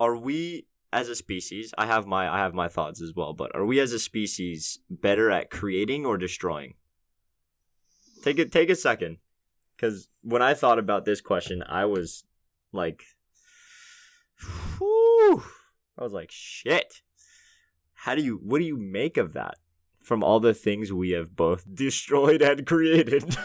are we as a species? I have my thoughts as well, but are we as a species better at creating or destroying? Take a second, because when I thought about this question, I was like, whew, I was like, shit. What do you make of that? From all the things we have both destroyed and created.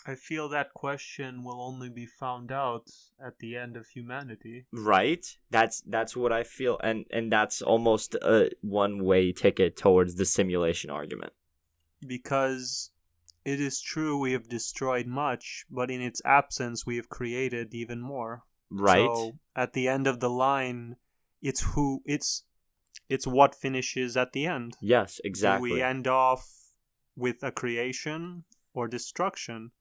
I feel that question will only be found out at the end of humanity. Right? That's what I feel, and that's almost a one-way ticket towards the simulation argument. Because it is true we have destroyed much, but in its absence we have created even more. Right? So at the end of the line, it's what finishes at the end. Yes, exactly. Do we end off with a creation or destruction?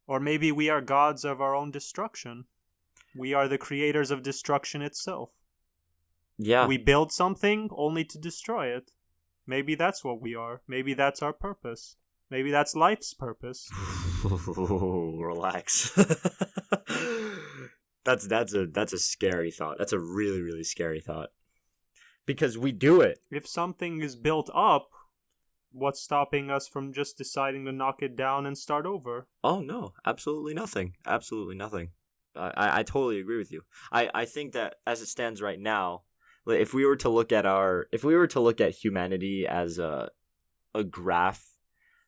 Or maybe we are gods of our own destruction. We are the creators of destruction itself. Yeah. We build something only to destroy it. Maybe that's what we are. Maybe that's our purpose. Maybe that's life's purpose. Relax. That's a scary thought. That's a really, really scary thought. Because we do it. If something is built up, what's stopping us from just deciding to knock it down and start over? Oh, no. Absolutely nothing. Absolutely nothing. I totally agree with you. I think that as it stands right now, if we were to look at humanity as a graph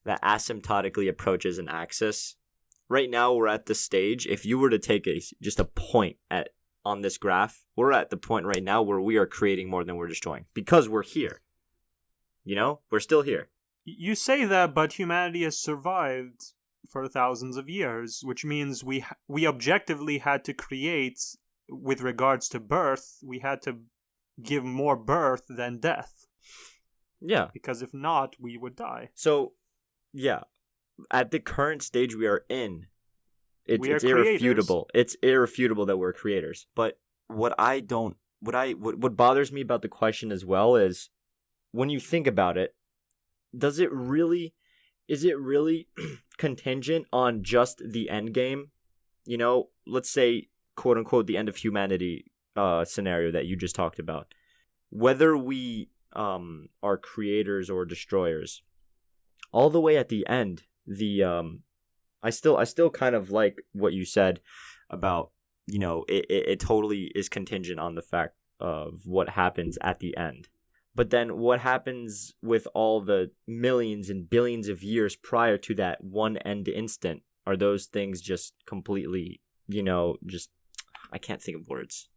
that asymptotically approaches an axis, right now we're at the stage, if you were to take just a point on this graph, we're at the point right now where we are creating more than we're destroying. Because we're here. You know? We're still here. You say that, but humanity has survived for thousands of years, which means we objectively had to create, with regards to birth, we had to give more birth than death. Yeah. Because if not, we would die. So, yeah. At the current stage we are in, it's irrefutable. It's irrefutable that we're creators. But what bothers me about the question as well is, when you think about it, is it really contingent on just the end game? You know, let's say, quote unquote, the end of humanity scenario that you just talked about. Whether we are creators or destroyers, all the way at the end, I still kind of like what you said about, you know, it totally is contingent on the fact of what happens at the end. But then what happens with all the millions and billions of years prior to that one end instant? Are those things just completely, you know, I can't think of words.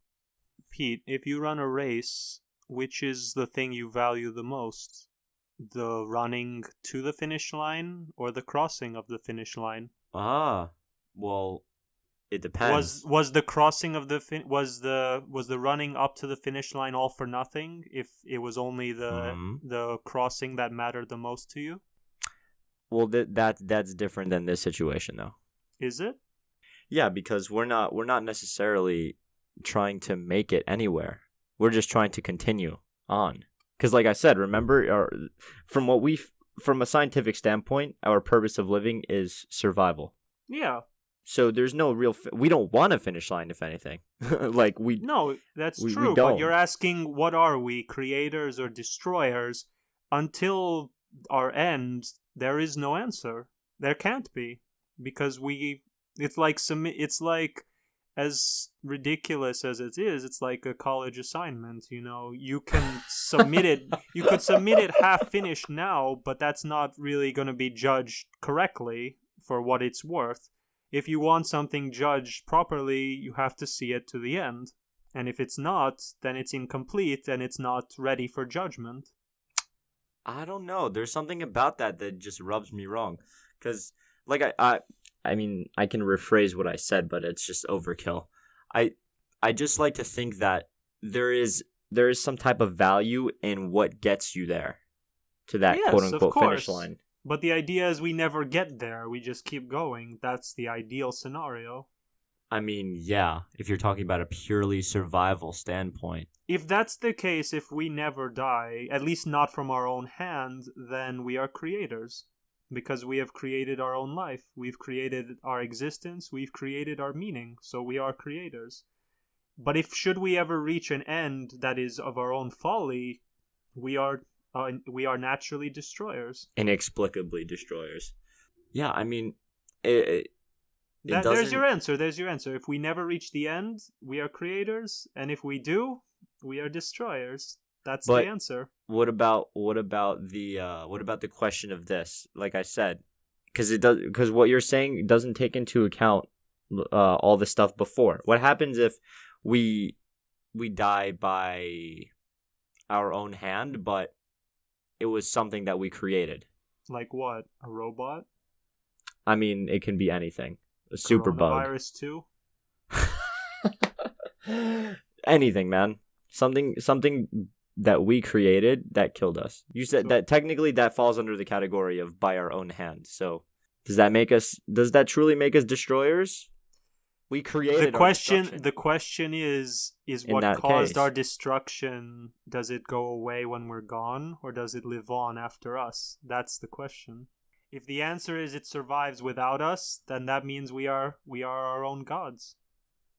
Pete, if you run a race, which is the thing you value the most? The running to the finish line or the crossing of the finish line? Well, it depends. Was the crossing of was the running up to the finish line all for nothing if it was only the crossing that mattered the most to you? Well, that's different than this situation, though. Is it? Yeah, because we're not necessarily trying to make it anywhere. We're just trying to continue on. Because, like I said, remember, from a scientific standpoint, our purpose of living is survival. Yeah. So there's no real. We don't want a finish line, if anything. No, that's true. But you're asking, what are we, creators or destroyers? Until our end, there is no answer. There can't be, because it's like, as ridiculous as it is, it's like a college assignment. You know, you can submit it. You could submit it half finished now, but that's not really going to be judged correctly for what it's worth. If you want something judged properly, you have to see it to the end. And if it's not, then it's incomplete and it's not ready for judgment. I don't know. There's something about that just rubs me wrong. Because, like, I mean, I can rephrase what I said, but it's just overkill. I just like to think that there is some type of value in what gets you there to that quote-unquote finish line. But the idea is we never get there. We just keep going. That's the ideal scenario. I mean, yeah, if you're talking about a purely survival standpoint. If that's the case, if we never die, at least not from our own hand, then we are creators. because we have created our own life. We've created our existence. We've created our meaning. So we are creators. But if should we ever reach an end that is of our own folly, we are naturally destroyers. Inexplicably destroyers. Yeah, I mean, there's your answer. There's your answer. If we never reach the end, we are creators, and if we do, we are destroyers. That's the answer. What about the question of this? Like I said, because what you're saying doesn't take into account all the stuff before. What happens if we die by our own hand, but it was something that we created? Like what? A robot? I mean, it can be anything. A super bug. Coronavirus too? Anything, man. Something that we created that killed us. You said that technically that falls under the category of by our own hand. So does that truly make us destroyers? We created the question is what caused our destruction, does it go away when we're gone, or does it live on after us? That's the question. If the answer is it survives without us, then that means we are our own gods.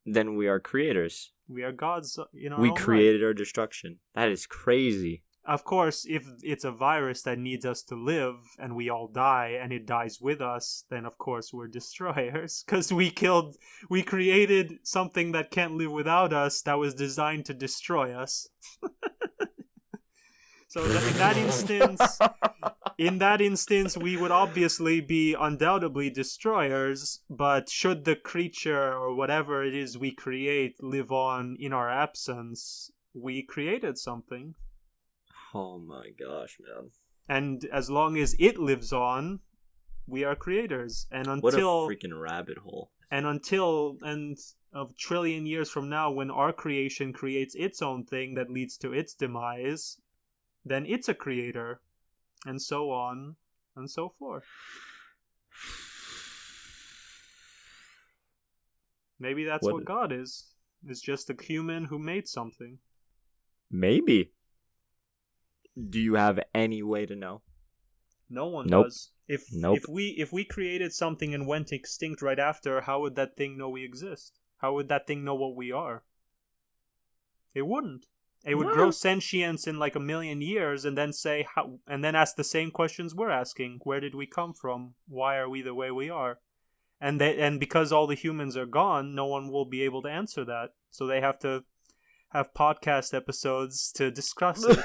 Then we are creators. We are gods in our own right. We created our destruction. That is crazy. Of course, if it's a virus that needs us to live and we all die and it dies with us, then of course we're destroyers, because we created something that can't live without us that was designed to destroy us. So in that instance, we would obviously be undoubtedly destroyers, but should the creature or whatever it is we create live on in our absence, we created something. Oh my gosh, man. And as long as it lives on, we are creators. And until... What a freaking rabbit hole. And until a trillion years from now, when our creation creates its own thing that leads to its demise, then it's a creator. And so on and so forth. Maybe that's what God is. It's just a human who made something. Maybe. Do you have any way to know? No one does. If we created something and went extinct right after, how would that thing know we exist? How would that thing know what we are? It wouldn't. It would grow sentience in like 1 million years and then say how, and then ask the same questions we're asking. Where did we come from? Why are we the way we are? And because all the humans are gone, no one will be able to answer that. So they have to have podcast episodes to discuss it.